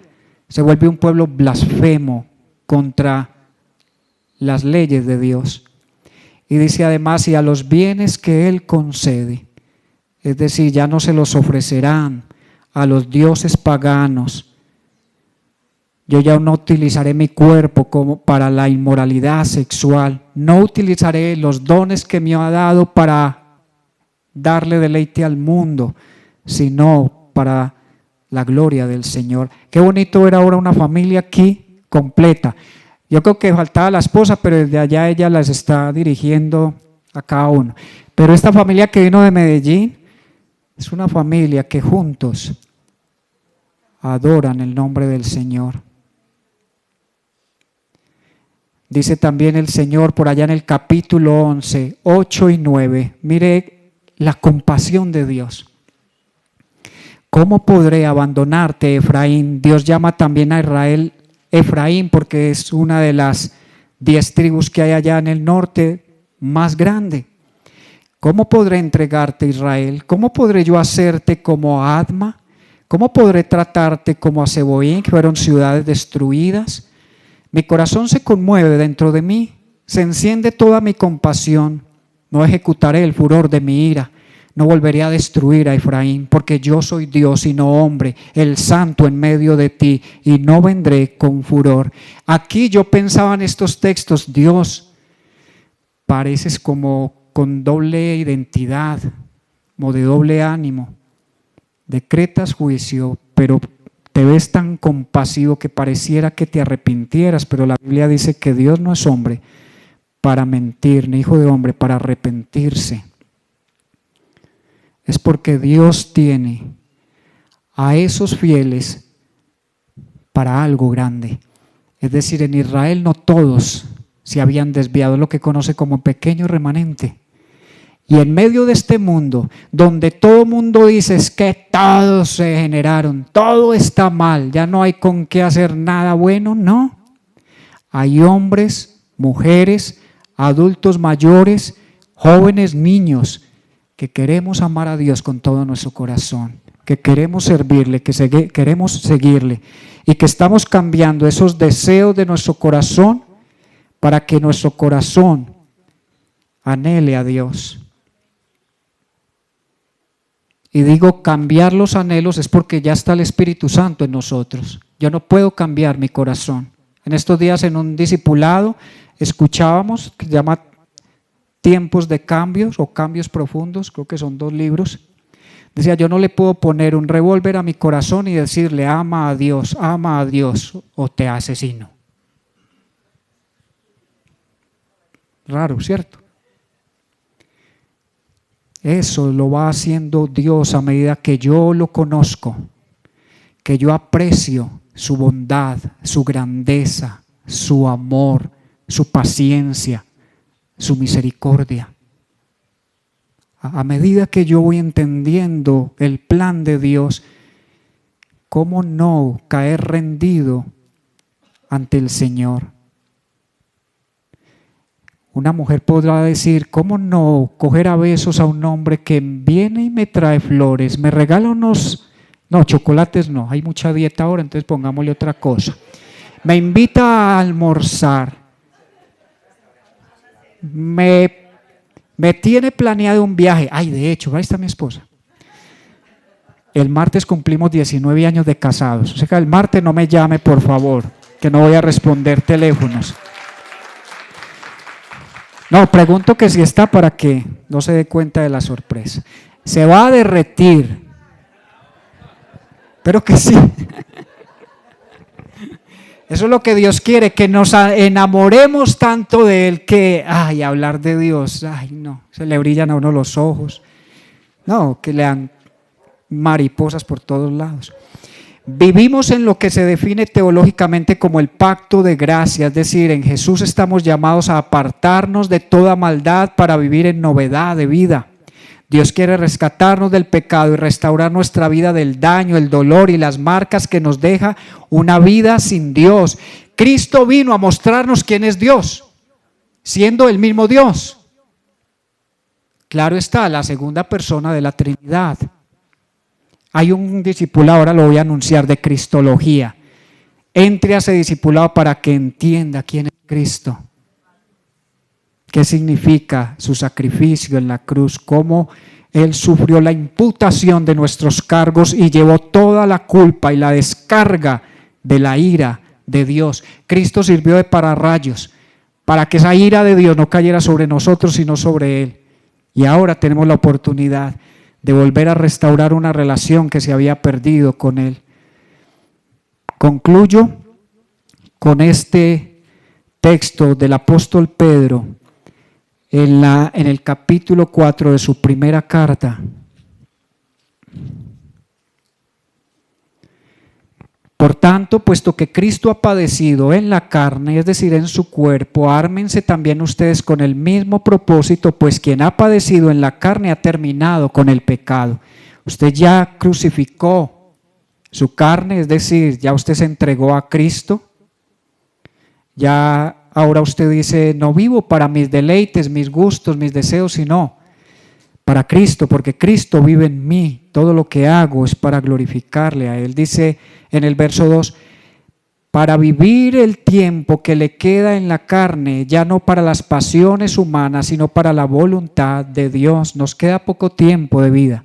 se vuelve un pueblo blasfemo contra las leyes de Dios. Y dice además: y a los bienes que Él concede, es decir, ya no se los ofrecerán a los dioses paganos. Yo ya no utilizaré mi cuerpo como para la inmoralidad sexual. No utilizaré los dones que me ha dado para darle deleite al mundo, sino para la gloria del Señor. Qué bonito ver ahora una familia aquí completa. Yo creo que faltaba la esposa, pero desde allá ella las está dirigiendo a cada uno. Pero esta familia que vino de Medellín es una familia que juntos adoran el nombre del Señor. Dice también el Señor por allá en el capítulo 11, 8 y 9. Mire la compasión de Dios. ¿Cómo podré abandonarte, Efraín? Dios llama también a Israel Efraín porque es una de las 10 tribus que hay allá en el norte más grande. ¿Cómo podré entregarte, Israel? ¿Cómo podré yo hacerte como Adma? ¿Cómo podré tratarte como a Zeboim, que fueron ciudades destruidas? Mi corazón se conmueve dentro de mí, se enciende toda mi compasión. No ejecutaré el furor de mi ira, no volveré a destruir a Efraín, porque yo soy Dios y no hombre, el santo en medio de ti, y no vendré con furor. Aquí yo pensaba en estos textos: Dios, pareces como con doble identidad, como de doble ánimo. Decretas juicio, pero te ves tan compasivo que pareciera que te arrepintieras, pero la Biblia dice que Dios no es hombre para mentir, ni hijo de hombre para arrepentirse. Es porque Dios tiene a esos fieles para algo grande. Es decir, en Israel no todos se habían desviado, lo que conoce como pequeño remanente. Y en medio de este mundo, donde todo mundo dice es que todos se generaron, todo está mal, ya no hay con qué hacer nada bueno, no. Hay hombres, mujeres, adultos mayores, jóvenes, niños, que queremos amar a Dios con todo nuestro corazón, que queremos servirle, que queremos seguirle y que estamos cambiando esos deseos de nuestro corazón para que nuestro corazón anhele a Dios. Y digo cambiar los anhelos es porque ya está el Espíritu Santo en nosotros. Yo no puedo cambiar mi corazón. En estos días en un discipulado escuchábamos, que se llama Tiempos de Cambios o Cambios Profundos, creo que son 2 libros. Decía, yo no le puedo poner un revólver a mi corazón y decirle ama a Dios, o te asesino. Raro, ¿cierto? Eso lo va haciendo Dios a medida que yo lo conozco, que yo aprecio su bondad, su grandeza, su amor, su paciencia, su misericordia. A medida que yo voy entendiendo el plan de Dios, ¿cómo no caer rendido ante el Señor? Una mujer podrá decir, ¿cómo no coger a besos a un hombre que viene y me trae flores, me regala unos, no, chocolates no, hay mucha dieta ahora, entonces pongámosle otra cosa. Me invita a almorzar, me tiene planeado un viaje, ay, de hecho, ahí está mi esposa. El martes cumplimos 19 años de casados, o sea que el martes no me llame, por favor, que no voy a responder teléfonos. No, pregunto que si está para que no se dé cuenta de la sorpresa. Se va a derretir. Pero que sí. Eso es lo que Dios quiere, que nos enamoremos tanto de Él que, ay, hablar de Dios, ay, no, se le brillan a uno los ojos. No, que le dan mariposas por todos lados. Vivimos en lo que se define teológicamente como el pacto de gracia, es decir, en Jesús estamos llamados a apartarnos de toda maldad para vivir en novedad de vida. Dios quiere rescatarnos del pecado y restaurar nuestra vida del daño, el dolor y las marcas que nos deja una vida sin Dios. Cristo vino a mostrarnos quién es Dios, siendo el mismo Dios. Claro está, la segunda persona de la Trinidad. Hay un discipulado, ahora lo voy a anunciar, de Cristología. Entre a ese discipulado para que entienda quién es Cristo. ¿Qué significa su sacrificio en la cruz? Cómo Él sufrió la imputación de nuestros cargos y llevó toda la culpa y la descarga de la ira de Dios. Cristo sirvió de pararrayos para que esa ira de Dios no cayera sobre nosotros, sino sobre Él. Y ahora tenemos la oportunidad de volver a restaurar una relación que se había perdido con Él. Concluyo con este texto del apóstol Pedro en el capítulo 4 de su primera carta. Por tanto, puesto que Cristo ha padecido en la carne, es decir, en su cuerpo, ármense también ustedes con el mismo propósito, pues quien ha padecido en la carne ha terminado con el pecado. Usted ya crucificó su carne, es decir, ya usted se entregó a Cristo. Ya ahora usted dice, no vivo para mis deleites, mis gustos, mis deseos, sino para Cristo, porque Cristo vive en mí. Todo lo que hago es para glorificarle a Él. Dice en el verso 2, para vivir el tiempo que le queda en la carne, ya no para las pasiones humanas, sino para la voluntad de Dios. Nos queda poco tiempo de vida.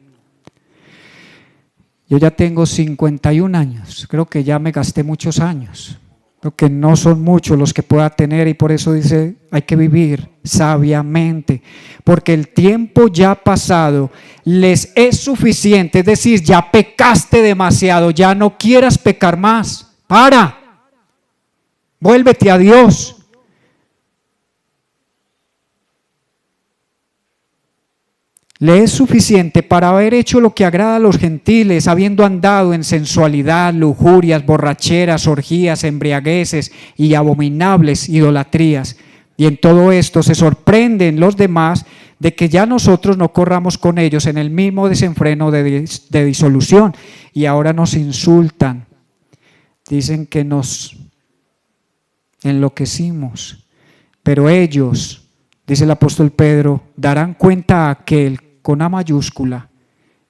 Yo ya tengo 51 años, creo que ya me gasté muchos años. Creo que no son muchos los que pueda tener y por eso dice, hay que vivir sabiamente, porque el tiempo ya pasado les es suficiente, es decir, ya pecaste demasiado, ya no quieras pecar más, vuélvete a Dios. Le es suficiente para haber hecho lo que agrada a los gentiles, habiendo andado en sensualidad, lujurias, borracheras, orgías, embriagueces y abominables idolatrías. Y en todo esto se sorprenden los demás de que ya nosotros no corramos con ellos en el mismo desenfreno de disolución. Y ahora nos insultan, dicen que nos enloquecimos, pero ellos, dice el apóstol Pedro, darán cuenta a aquel con A mayúscula,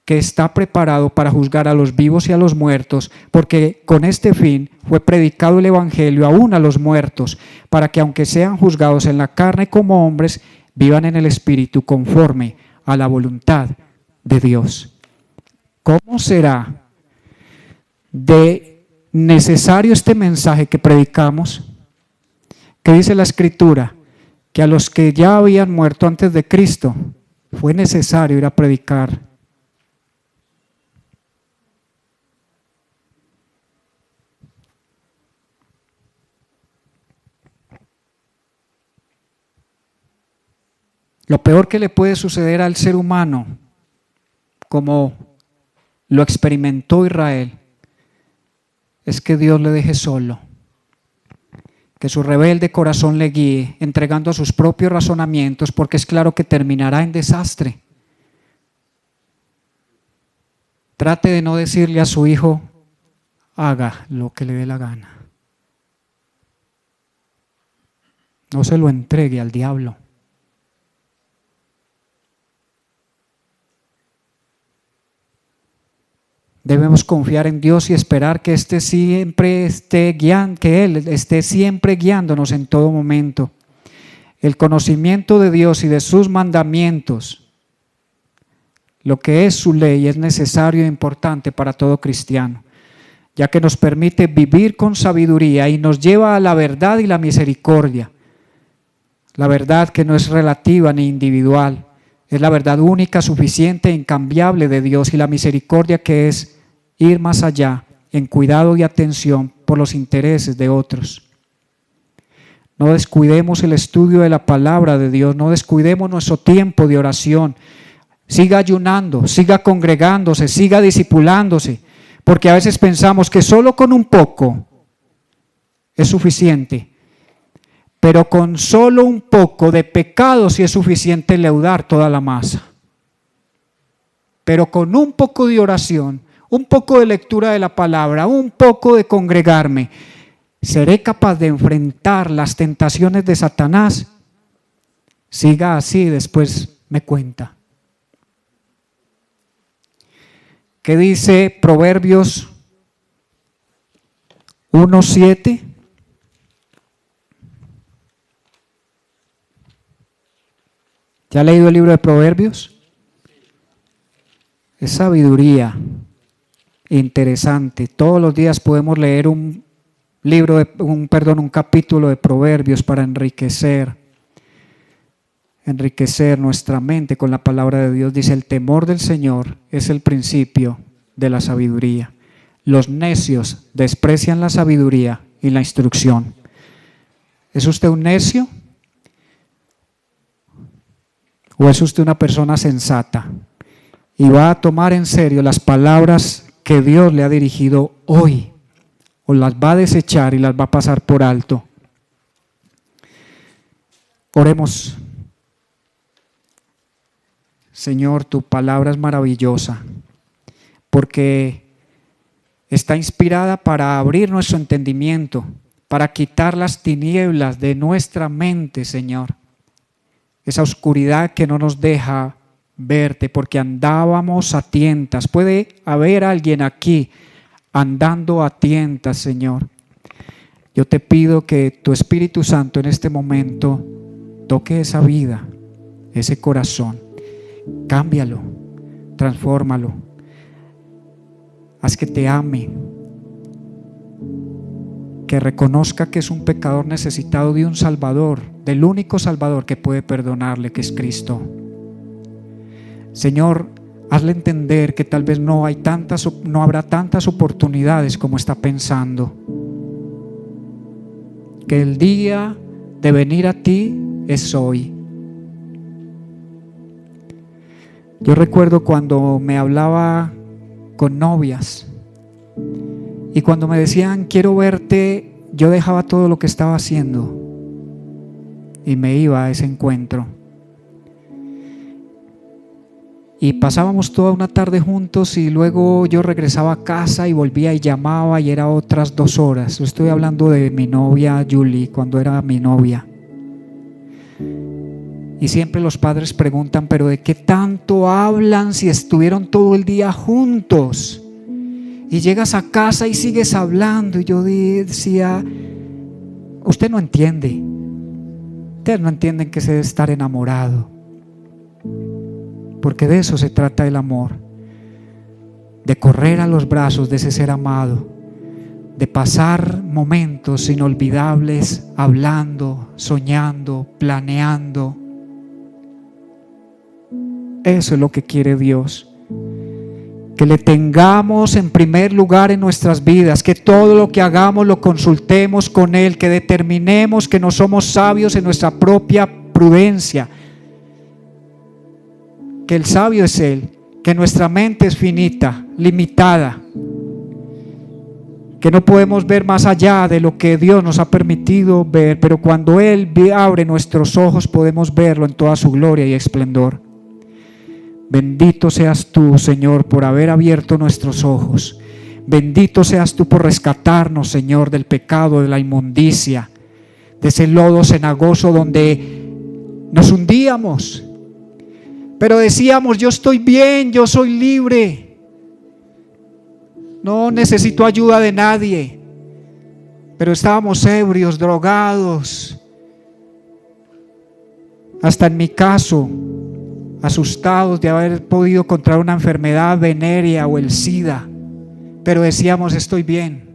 que está preparado para juzgar a los vivos y a los muertos, porque con este fin fue predicado el evangelio aún a los muertos, para que aunque sean juzgados en la carne como hombres, vivan en el espíritu conforme a la voluntad de Dios. ¿cómo será de necesario este mensaje que predicamos? ¿Qué dice la Escritura? Que a los que ya habían muerto antes de Cristo fue necesario ir a predicar. Lo peor que le puede suceder al ser humano, como lo experimentó Israel, es que Dios le deje solo, que su rebelde corazón le guíe, entregando a sus propios razonamientos, porque es claro que terminará en desastre. Trate de no decirle a su hijo, haga lo que le dé la gana. No se lo entregue al diablo. Debemos confiar en Dios y esperar que Él esté siempre guiándonos en todo momento. El conocimiento de Dios y de sus mandamientos, lo que es su ley, es necesario e importante para todo cristiano, ya que nos permite vivir con sabiduría y nos lleva a la verdad y la misericordia. La verdad que no es relativa ni individual, es la verdad única, suficiente e incambiable de Dios, y la misericordia que es ir más allá en cuidado y atención por los intereses de otros. No descuidemos el estudio de la palabra de Dios, no descuidemos nuestro tiempo de oración. Siga ayunando, siga congregándose, siga discipulándose, porque a veces pensamos que solo con un poco es suficiente, pero con solo un poco de pecado sí es suficiente leudar toda la masa. Pero con un poco de oración, un poco de lectura de la palabra, un poco de congregarme, ¿seré capaz de enfrentar las tentaciones de Satanás? Siga así, después me cuenta. ¿Qué dice Proverbios 1:7? ¿Ya ha leído el libro de Proverbios? Es sabiduría interesante. Todos los días podemos leer un capítulo de Proverbios para enriquecer nuestra mente con la palabra de Dios. Dice: el temor del Señor es el principio de la sabiduría. Los necios desprecian la sabiduría y la instrucción. ¿Es usted un necio? ¿O es usted una persona sensata y va a tomar en serio las palabras que Dios le ha dirigido hoy, o las va a desechar y las va a pasar por alto? Oremos. Señor, tu palabra es maravillosa, porque está inspirada para abrir nuestro entendimiento, para quitar las tinieblas de nuestra mente, Señor. Esa oscuridad que no nos deja verte, porque andábamos a tientas. Puede haber alguien aquí andando a tientas, Señor. Yo te pido que tu Espíritu Santo en este momento toque esa vida, ese corazón. Cámbialo, transfórmalo. Haz que te ame, que reconozca que es un pecador necesitado de un Salvador, del único Salvador que puede perdonarle, que es Cristo. Señor, hazle entender que tal vez no habrá tantas oportunidades como está pensando, que el día de venir a ti es hoy. Yo recuerdo cuando me hablaba con novias y cuando me decían quiero verte, yo dejaba todo lo que estaba haciendo y me iba a ese encuentro. Y pasábamos toda una tarde juntos y luego yo regresaba a casa y volvía y llamaba y era otras 2 horas. Estoy hablando de mi novia Julie, cuando era mi novia. Y siempre los padres preguntan, pero ¿de qué tanto hablan si estuvieron todo el día juntos? Y llegas a casa y sigues hablando. Y yo decía, usted no entiende. Ustedes no entienden que se debe estar enamorado. Porque de eso se trata el amor. de correr a los brazos de ese ser amado, de pasar momentos inolvidables hablando, soñando, planeando. Eso es lo que quiere Dios. Que le tengamos en primer lugar en nuestras vidas, que todo lo que hagamos lo consultemos con Él, que determinemos que no somos sabios en nuestra propia prudencia, que el sabio es Él, que nuestra mente es finita, limitada, que no podemos ver más allá de lo que Dios nos ha permitido ver, pero cuando Él abre nuestros ojos podemos verlo en toda su gloria y esplendor. Bendito seas tú, Señor, por haber abierto nuestros ojos. Bendito seas tú por rescatarnos, Señor, del pecado, de la inmundicia, de ese lodo cenagoso donde nos hundíamos. Pero decíamos, yo estoy bien, yo soy libre. No necesito ayuda de nadie. Pero estábamos ebrios, drogados. Hasta en mi caso, asustados de haber podido contraer una enfermedad venérea o el SIDA, pero decíamos, estoy bien.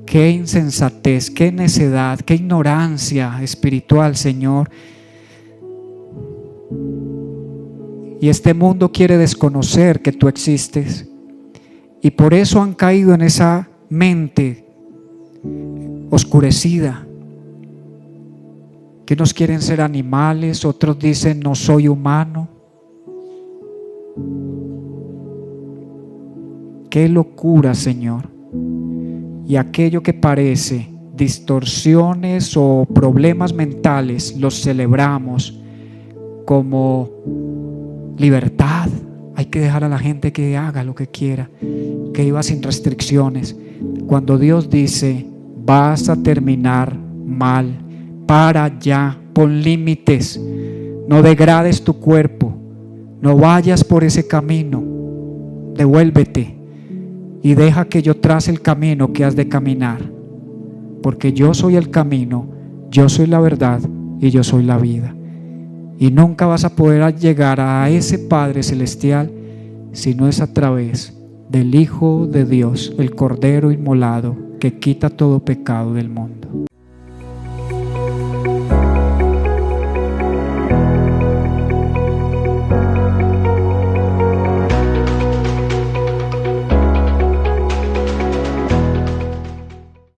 Qué insensatez, qué necedad, qué ignorancia espiritual, Señor. Y este mundo quiere desconocer que tú existes, y por eso han caído en esa mente oscurecida. Que unos quieren ser animales, otros dicen no soy humano. Qué locura, Señor. Y aquello que parece distorsiones o problemas mentales los celebramos como libertad. Hay que dejar a la gente que haga lo que quiera, que viva sin restricciones. Cuando Dios dice vas a terminar mal, para ya, pon límites, no degrades tu cuerpo, no vayas por ese camino, devuélvete y deja que yo trace el camino que has de caminar, porque yo soy el camino, yo soy la verdad y yo soy la vida, y nunca vas a poder llegar a ese Padre Celestial si no es a través del Hijo de Dios, el Cordero inmolado que quita todo pecado del mundo.